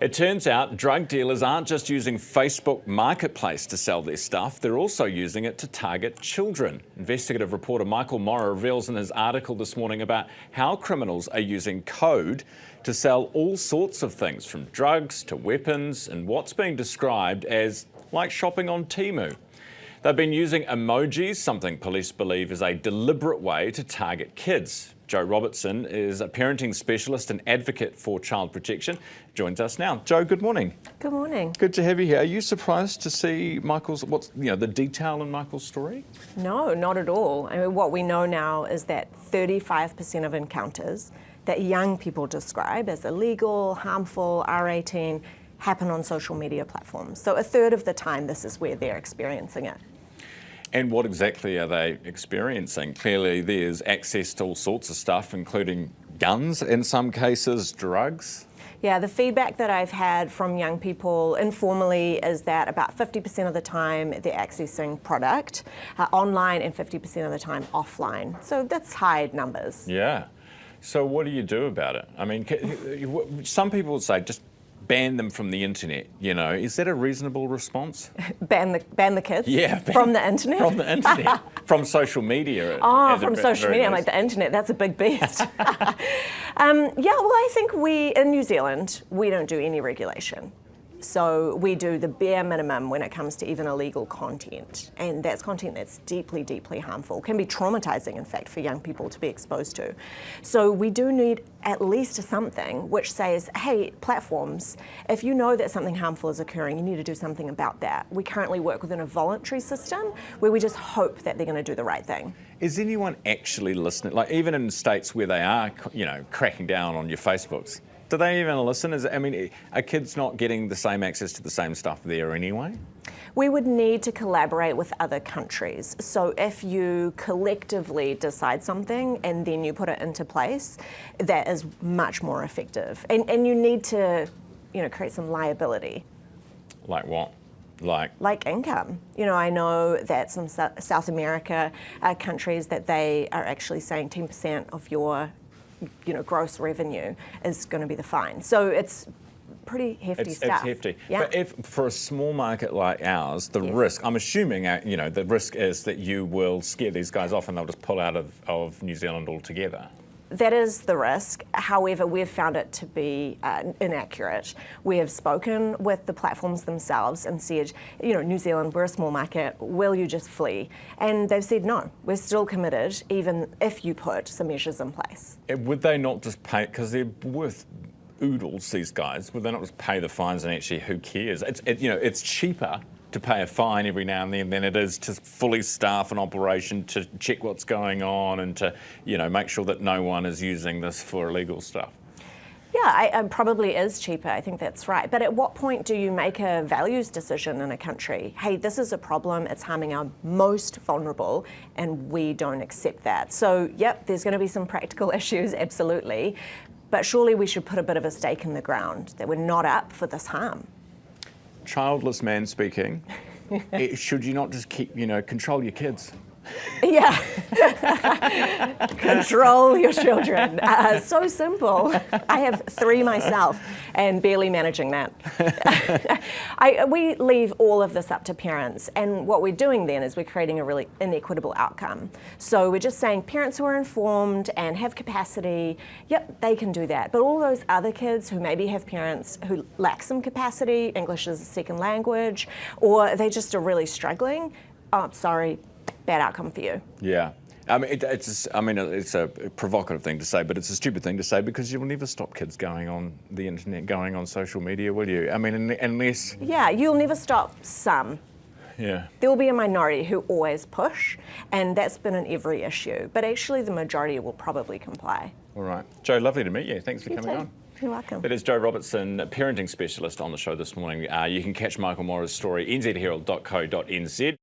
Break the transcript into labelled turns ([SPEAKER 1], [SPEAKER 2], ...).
[SPEAKER 1] It turns out drug dealers aren't just using Facebook Marketplace to sell their stuff, they're also using it to target children. Investigative reporter Michael Morrow reveals in his article this morning about how criminals are using code to sell all sorts of things, from drugs to weapons, and what's being described as like shopping on Temu. They've been using emojis, something police believe is a deliberate way to target kids. Joe Robertson is a parenting specialist and advocate for child protection. Joins us now. Joe, good morning.
[SPEAKER 2] Good morning.
[SPEAKER 1] Good to have you here. Are you surprised to see the detail in Michael's story?
[SPEAKER 2] No, not at all. I mean, what we know now is that 35% of encounters that young people describe as illegal, harmful, R18 happen on social media platforms. So a third of the time, this is where they're experiencing it.
[SPEAKER 1] And what exactly are they experiencing? Clearly there's access to all sorts of stuff, including guns in some cases, drugs.
[SPEAKER 2] Yeah, the feedback that I've had from young people informally is that about 50% of the time they're accessing product online and 50% of the time offline. So that's high numbers.
[SPEAKER 1] Yeah. So what do you do about it? I mean, some people would say just ban them from the internet, Is that a reasonable response?
[SPEAKER 2] Ban the kids?
[SPEAKER 1] Yeah.
[SPEAKER 2] From the internet?
[SPEAKER 1] From the internet. From social media.
[SPEAKER 2] Oh, from social media. I'm like, the internet, that's a big beast. Well, I think in New Zealand, we don't do any regulation. So we do the bare minimum when it comes to even illegal content. And that's content that's deeply, deeply harmful, can be traumatizing, in fact, for young people to be exposed to. So we do need at least something which says, hey, platforms, if you know that something harmful is occurring, you need to do something about that. We currently work within a voluntary system where we just hope that they're going to do the right thing.
[SPEAKER 1] Is anyone actually listening? Like, even in states where they are, cracking down on your Facebooks, do they even listen? Are kids not getting the same access to the same stuff there anyway?
[SPEAKER 2] We would need to collaborate with other countries. So if you collectively decide something and then you put it into place, that is much more effective. And you need to, create some liability.
[SPEAKER 1] Like what? Like
[SPEAKER 2] income. I know that some South America countries that they are actually saying 10% of your gross revenue is going to be the fine. So it's pretty hefty stuff.
[SPEAKER 1] It's hefty.
[SPEAKER 2] Yeah.
[SPEAKER 1] But if for a small market like ours, the risk, I'm assuming, the risk is that you will scare these guys off and they'll just pull out of New Zealand altogether.
[SPEAKER 2] That is the risk. However, we've found it to be inaccurate. We have spoken with the platforms themselves and said, New Zealand, we're a small market, will you just flee? And they've said, no, we're still committed, even if you put some measures in place.
[SPEAKER 1] Would they not just pay, because they're worth oodles, these guys, would they not just pay the fines and actually who cares? It's cheaper to pay a fine every now and then than it is to fully staff an operation to check what's going on and to, make sure that no one is using this for illegal stuff.
[SPEAKER 2] Yeah, it probably is cheaper. I think that's right. But at what point do you make a values decision in a country? Hey, this is a problem. It's harming our most vulnerable, and we don't accept that. So, yep, there's going to be some practical issues, absolutely. But surely we should put a bit of a stake in the ground that we're not up for this harm.
[SPEAKER 1] Childless man speaking, should you not just keep, control your kids?
[SPEAKER 2] Yeah. Control your children. So simple. I have 3 myself and barely managing that. We leave all of this up to parents, and what we're doing then is we're creating a really inequitable outcome. So we're just saying parents who are informed and have capacity, yep, they can do that. But all those other kids who maybe have parents who lack some capacity, English is a second language, or they just are really struggling, oh, sorry, bad outcome for you.
[SPEAKER 1] Yeah. It's a provocative thing to say, but it's a stupid thing to say because you will never stop kids going on the internet, going on social media, will you? Unless...
[SPEAKER 2] Yeah, you'll never stop some.
[SPEAKER 1] Yeah.
[SPEAKER 2] There will be a minority who always push, and that's been in every issue. But actually the majority will probably comply.
[SPEAKER 1] All right. Joe, lovely to meet you. Thanks for coming on.
[SPEAKER 2] You're welcome.
[SPEAKER 1] That is Joe Robertson, a parenting specialist on the show this morning. You can catch Michael Morrow's story, nzherald.co.nz.